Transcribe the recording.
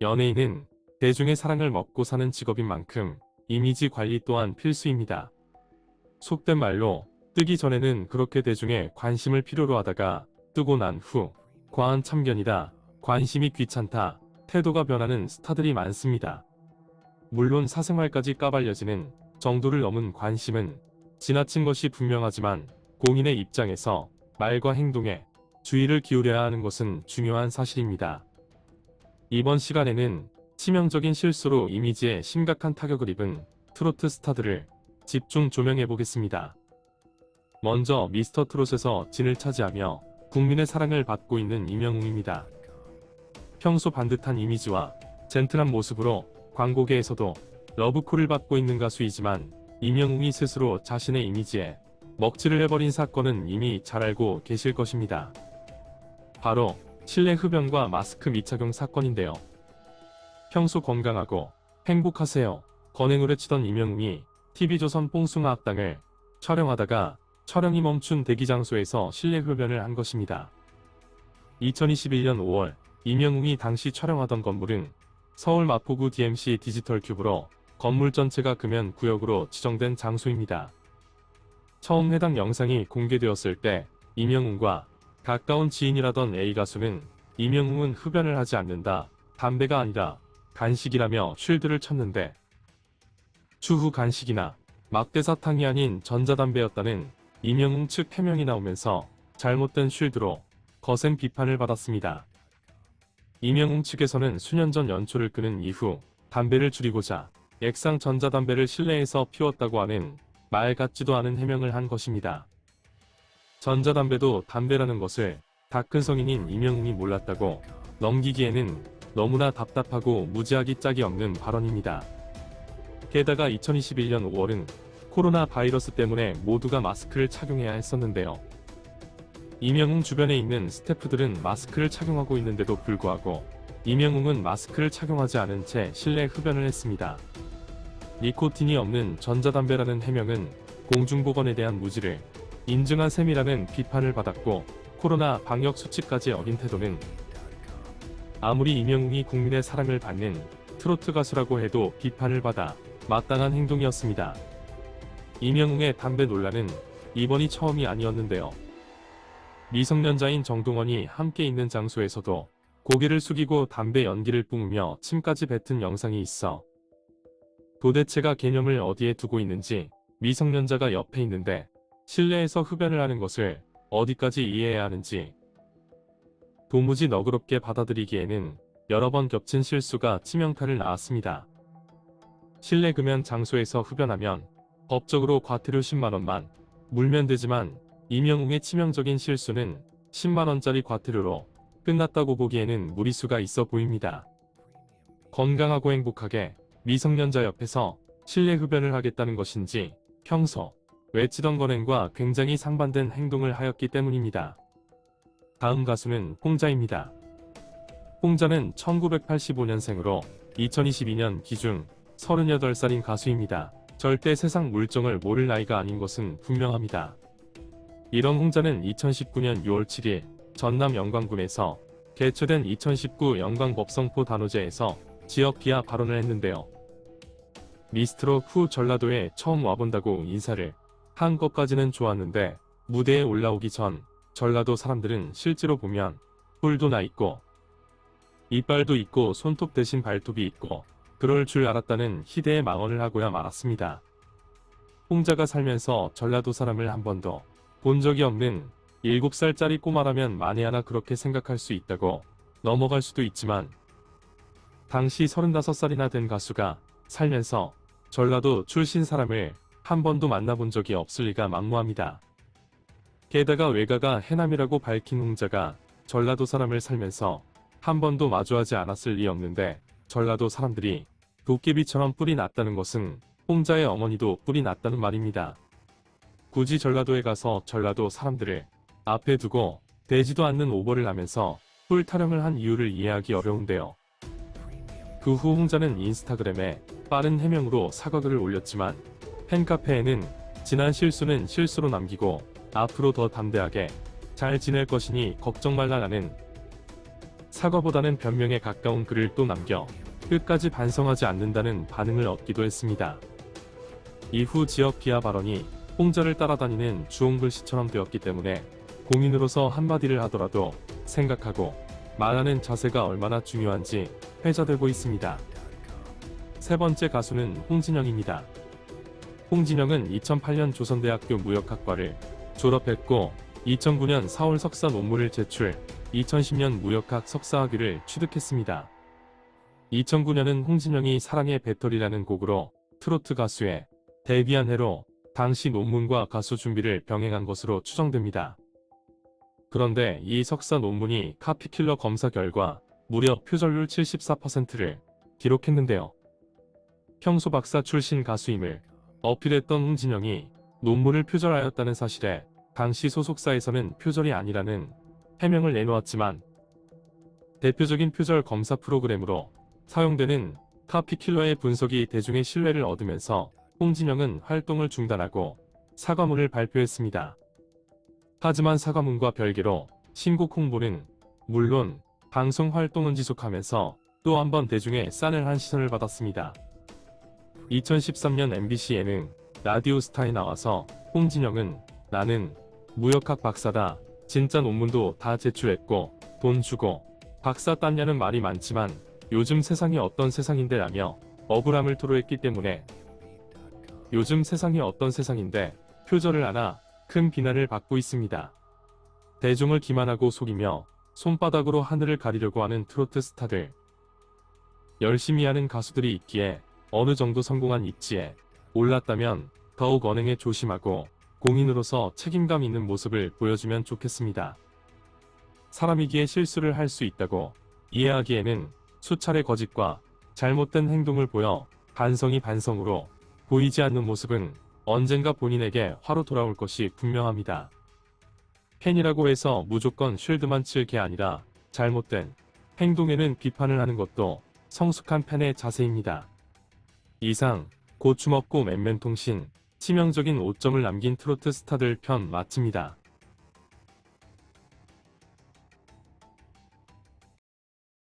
연예인은 대중의 사랑을 먹고 사는 직업인 만큼 이미지 관리 또한 필수입니다. 속된 말로 뜨기 전에는 그렇게 대중의 관심을 필요로 하다가 뜨고 난 후 과한 참견이다, 관심이 귀찮다, 태도가 변하는 스타들이 많습니다. 물론 사생활까지 까발려지는 정도를 넘은 관심은 지나친 것이 분명하지만 공인의 입장에서 말과 행동에 주의를 기울여야 하는 것은 중요한 사실입니다. 이번 시간에는 치명적인 실수로 이미지에 심각한 타격을 입은 트로트 스타들을 집중 조명해 보겠습니다. 먼저 미스터 트롯에서 진을 차지하며 국민의 사랑을 받고 있는 임영웅입니다. 평소 반듯한 이미지와 젠틀한 모습으로 광고계에서도 러브콜을 받고 있는 가수이지만 임영웅이 스스로 자신의 이미지에 먹칠을 해버린 사건은 이미 잘 알고 계실 것입니다. 바로 실내 흡연과 마스크 미착용 사건인데요. 평소 건강하고 행복하세요 건행을 외치던 임영웅이 TV조선 뽕숭아 악당을 촬영하다가 촬영이 멈춘 대기장소에서 실내 흡연을 한 것입니다. 2021년 5월 임영웅이 당시 촬영하던 건물은 서울 마포구 DMC 디지털 큐브로 건물 전체가 금연 구역으로 지정된 장소입니다. 처음 해당 영상이 공개되었을 때 임영웅과 가까운 지인이라던 A 가수는 임영웅은 흡연을 하지 않는다, 담배가 아니라 간식이라며 쉴드를 쳤는데 추후 간식이나 막대사탕이 아닌 전자담배였다는 임영웅 측 해명이 나오면서 잘못된 쉴드로 거센 비판을 받았습니다. 임영웅 측에서는 수년 전 연초를 끊은 이후 담배를 줄이고자 액상 전자담배를 실내에서 피웠다고 하는 말 같지도 않은 해명을 한 것입니다. 전자담배도 담배라는 것을 다 큰 성인인 임영웅이 몰랐다고 넘기기에는 너무나 답답하고 무지하기 짝이 없는 발언입니다. 게다가 2021년 5월은 코로나 바이러스 때문에 모두가 마스크를 착용해야 했었는데요. 임영웅 주변에 있는 스태프들은 마스크를 착용하고 있는데도 불구하고 임영웅은 마스크를 착용하지 않은 채 실내 흡연을 했습니다. 니코틴이 없는 전자담배라는 해명은 공중보건에 대한 무지를 인증한 셈이라는 비판을 받았고 코로나 방역 수칙까지 어긴 태도는 아무리 임영웅이 국민의 사랑을 받는 트로트 가수라고 해도 비판을 받아 마땅한 행동이었습니다. 임영웅의 담배 논란은 이번이 처음이 아니었는데요. 미성년자인 정동원이 함께 있는 장소에서도 고개를 숙이고 담배 연기를 뿜으며 침까지 뱉은 영상이 있어 도대체가 개념을 어디에 두고 있는지 미성년자가 옆에 있는데 실내에서 흡연을 하는 것을 어디까지 이해해야 하는지 도무지 너그럽게 받아들이기에는 여러 번 겹친 실수가 치명타를 낳았습니다. 실내 금연 장소에서 흡연하면 법적으로 과태료 10만원만 물면 되지만 임영웅의 치명적인 실수는 10만원짜리 과태료로 끝났다고 보기에는 무리수가 있어 보입니다. 건강하고 행복하게 미성년자 옆에서 실내 흡연을 하겠다는 것인지 평소 외치던 건행과 굉장히 상반된 행동을 하였기 때문입니다. 다음 가수는 홍자입니다. 홍자는 1985년생으로 2022년 기준 38살인 가수입니다. 절대 세상 물정을 모를 나이가 아닌 것은 분명합니다. 이런 홍자는 2019년 6월 7일 전남 영광군에서 개최된 2019 영광법성포 단오제에서 지역 비하 발언을 했는데요. 미스트롯 후 전라도에 처음 와본다고 인사를 한 것까지는 좋았는데 무대에 올라오기 전 전라도 사람들은 실제로 보면 뿔도 나 있고 이빨도 있고 손톱 대신 발톱이 있고 그럴 줄 알았다는 희대의 망언을 하고야 말았습니다. 홍자가 살면서 전라도 사람을 한 번도 본 적이 없는 7살짜리 꼬마라면 만에 하나 그렇게 생각할 수 있다고 넘어갈 수도 있지만 당시 35살이나 된 가수가 살면서 전라도 출신 사람을 한 번도 만나본 적이 없을 리가 막무합니다. 게다가 외가가 해남이라고 밝힌 홍자가 전라도 사람을 살면서 한 번도 마주하지 않았을 리 없는데 전라도 사람들이 도깨비처럼 뿔이 났다는 것은 홍자의 어머니도 뿔이 났다는 말입니다. 굳이 전라도에 가서 전라도 사람들을 앞에 두고 되지도 않는 오버를 하면서 뿔 타령을 한 이유를 이해하기 어려운데요. 그 후 홍자는 인스타그램에 빠른 해명으로 사과글을 올렸지만 팬카페에는 지난 실수는 실수로 남기고 앞으로 더 담대하게 잘 지낼 것이니 걱정 말라라는 사과보다는 변명에 가까운 글을 또 남겨 끝까지 반성하지 않는다는 반응을 얻기도 했습니다. 이후 지역 비하 발언이 홍자를 따라다니는 주홍글씨처럼 되었기 때문에 공인으로서 한마디를 하더라도 생각하고 말하는 자세가 얼마나 중요한지 회자되고 있습니다. 세 번째 가수는 홍진영입니다. 홍진영은 2008년 조선대학교 무역학과를 졸업했고 2009년 4월 석사 논문을 제출, 2010년 무역학 석사학위를 취득했습니다. 2009년은 홍진영이 사랑의 배터리라는 곡으로 트로트 가수에 데뷔한 해로 당시 논문과 가수 준비를 병행한 것으로 추정됩니다. 그런데 이 석사 논문이 카피킬러 검사 결과 무려 표절률 74%를 기록했는데요. 평소 박사 출신 가수임을 어필했던 홍진영이 논문을 표절하였다는 사실에 당시 소속사에서는 표절이 아니라는 해명을 내놓았지만 대표적인 표절 검사 프로그램으로 사용되는 카피킬러의 분석이 대중의 신뢰를 얻으면서 홍진영은 활동을 중단하고 사과문을 발표했습니다. 하지만 사과문과 별개로 신곡 홍보는 물론 방송 활동은 지속하면서 또 한 번 대중의 싸늘한 시선을 받았습니다. 2013년 MBC 예능 라디오스타에 나와서 홍진영은 나는 무역학 박사다. 진짜 논문도 다 제출했고 돈 주고 박사 땄냐는 말이 많지만 요즘 세상이 어떤 세상인데 라며 억울함을 토로했기 때문에 요즘 세상이 어떤 세상인데 표절을 하나 큰 비난을 받고 있습니다. 대중을 기만하고 속이며 손바닥으로 하늘을 가리려고 하는 트로트 스타들. 열심히 하는 가수들이 있기에 어느 정도 성공한 입지에 올랐다면 더욱 언행에 조심하고 공인으로서 책임감 있는 모습을 보여주면 좋겠습니다. 사람이기에 실수를 할 수 있다고 이해하기에는 수차례 거짓과 잘못된 행동을 보여 반성이 반성으로 보이지 않는 모습은 언젠가 본인에게 화로 돌아올 것이 분명합니다. 팬이라고 해서 무조건 쉴드만 칠 게 아니라 잘못된 행동에는 비판을 하는 것도 성숙한 팬의 자세입니다. 이상 고춤없고 맨맨통신 치명적인 오점을 남긴 트로트 스타들 편 마칩니다.